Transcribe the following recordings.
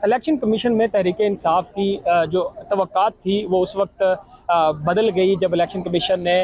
Election commission में तहरीक इंसाफ की जो तवक्कात थी वो उस वक्त बदल गई जब इलेक्शन कमीशन ने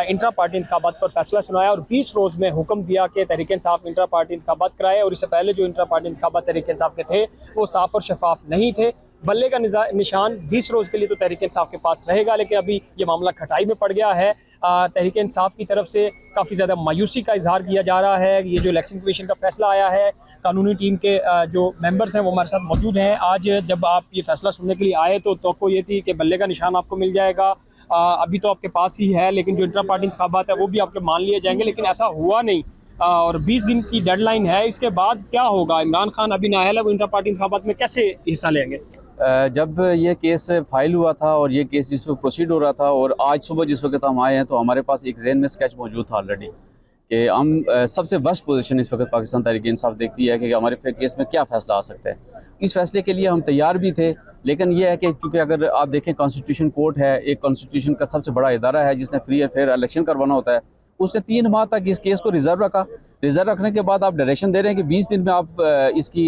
इंट्रा पार्टी इंतखाबात पर फैसला सुनाया और 20 रोज़ में हुक्म दिया कि तहरीक इंसाफ इंट्रा पार्टी इंतखाबात कराए। और इससे पहले जो इंट्रा पार्टी इंतखाबात तहरीक इंसाफ के थे वो साफ और शफाफ नहीं थे। बल्ले का निशान 20 रोज़ के लिए तो तहरीक इंसाफ के पास रहेगा, लेकिन अभी ये मामला खटाई में पड़ गया है। तहरीक इंसाफ की तरफ से काफ़ी ज़्यादा मायूसी का इजहार किया जा रहा है। ये जो इलेक्शन कमीशन का फैसला आया है, कानूनी टीम के जो मेंबर्स हैं वो हमारे साथ मौजूद हैं। आज जब आप ये फैसला सुनने के लिए आए तो ये थी कि बल्ले का निशान आपको मिल जाएगा, अभी तो आपके पास ही है, लेकिन जो इंट्रा पार्टी इंतखाबात है वो भी आपके मान लिए जाएंगे, लेकिन ऐसा हुआ नहीं। और 20 दिन की डेडलाइन है, इसके बाद क्या होगा? इमरान खान अभी नाअहल है, वो इंट्रा पार्टी इंतखाबात में कैसे हिस्सा लेंगे? जब ये केस फाइल हुआ था और ये केस जिस वक्त प्रोसीड हो रहा था और आज सुबह जिस वक्त हम आए हैं तो हमारे पास एक ज़हन में स्केच मौजूद था ऑलरेडी कि हम सबसे वर्स्ट पोजीशन इस वक्त पाकिस्तान तहरीक इंसाफ देखती है कि हमारे केस में क्या फ़ैसला आ सकता है। इस फैसले के लिए हम तैयार भी थे, लेकिन यह है कि चूँकि अगर आप देखें कॉन्स्टिट्यूशन कोर्ट है, एक कॉन्स्टिट्यूशन का सबसे बड़ा इदारा है जिसने फ्री एंड फेयर इलेक्शन करवाना होता है, उसने 3 माह तक इस केस को रिजर्व रखा। रिजर्व रखने के बाद आप डायरेक्शन दे रहे हैं कि 20 दिन में आप इसकी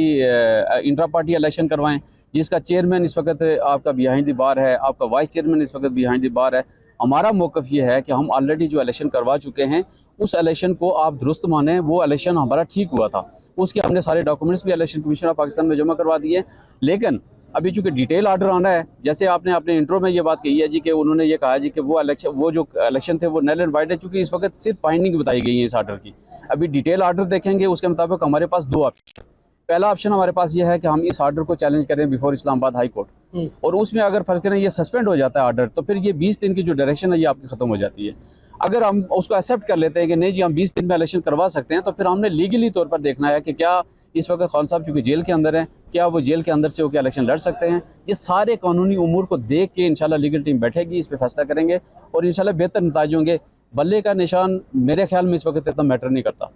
इंट्रा पार्टी इलेक्शन करवाएं, जिसका चेयरमैन इस वक्त आपका बिहाइंड द बार है, आपका वाइस चेयरमैन इस वक्त बिहाइंड द बार है। हमारा मौक़िफ़ ये है कि हम ऑलरेडी जो इलेक्शन करवा चुके हैं उस इलेक्शन को आप दुरुस्त माने, वो इलेक्शन हमारा ठीक हुआ था, उसके हमने सारे डॉक्यूमेंट्स भी इलेक्शन कमीशन ऑफ पाकिस्तान में जमा करवा दिए। लेकिन अभी चूँकि डिटेल आर्डर आना है, जैसे आपने अपने इंट्रो में ये बात कही है जी कि उन्होंने ये कहा जी कि वो जो इलेक्शन थे वो नल एंड वाइड है, चूँकि इस वक्त सिर्फ फाइंडिंग बताई गई है इस आर्डर की। अभी डिटेल आर्डर देखेंगे, उसके मुताबिक हमारे पास 2 ऑप्शन। पहला ऑप्शन हमारे पास ये है कि हम इस आर्डर को चैलेंज करें बिफोर इस्लामाबाद हाई कोर्ट, और उसमें अगर फर्क करें ये सस्पेंड हो जाता है आर्डर, तो फिर ये 20 दिन की जो डायरेक्शन है ये आपकी ख़त्म हो जाती है। अगर हम उसको एक्सेप्ट कर लेते हैं कि नहीं जी हम 20 दिन में इलेक्शन करवा सकते हैं, तो फिर हमने लीगली तौर पर देखना है कि क्या इस वक्त खान साहब चूँकि जेल के अंदर हैं, क्या वो जेल के अंदर से होकर इलेक्शन लड़ सकते हैं। ये सारे कानूनी उमूर को देख के इंशाल्लाह लीगल टीम बैठेगी, इस पर फैसला करेंगे और इंशाल्लाह बेहतर नतीजे होंगे। बल्ले का निशान मेरे ख्याल में इस वक्त इतना मैटर नहीं करता।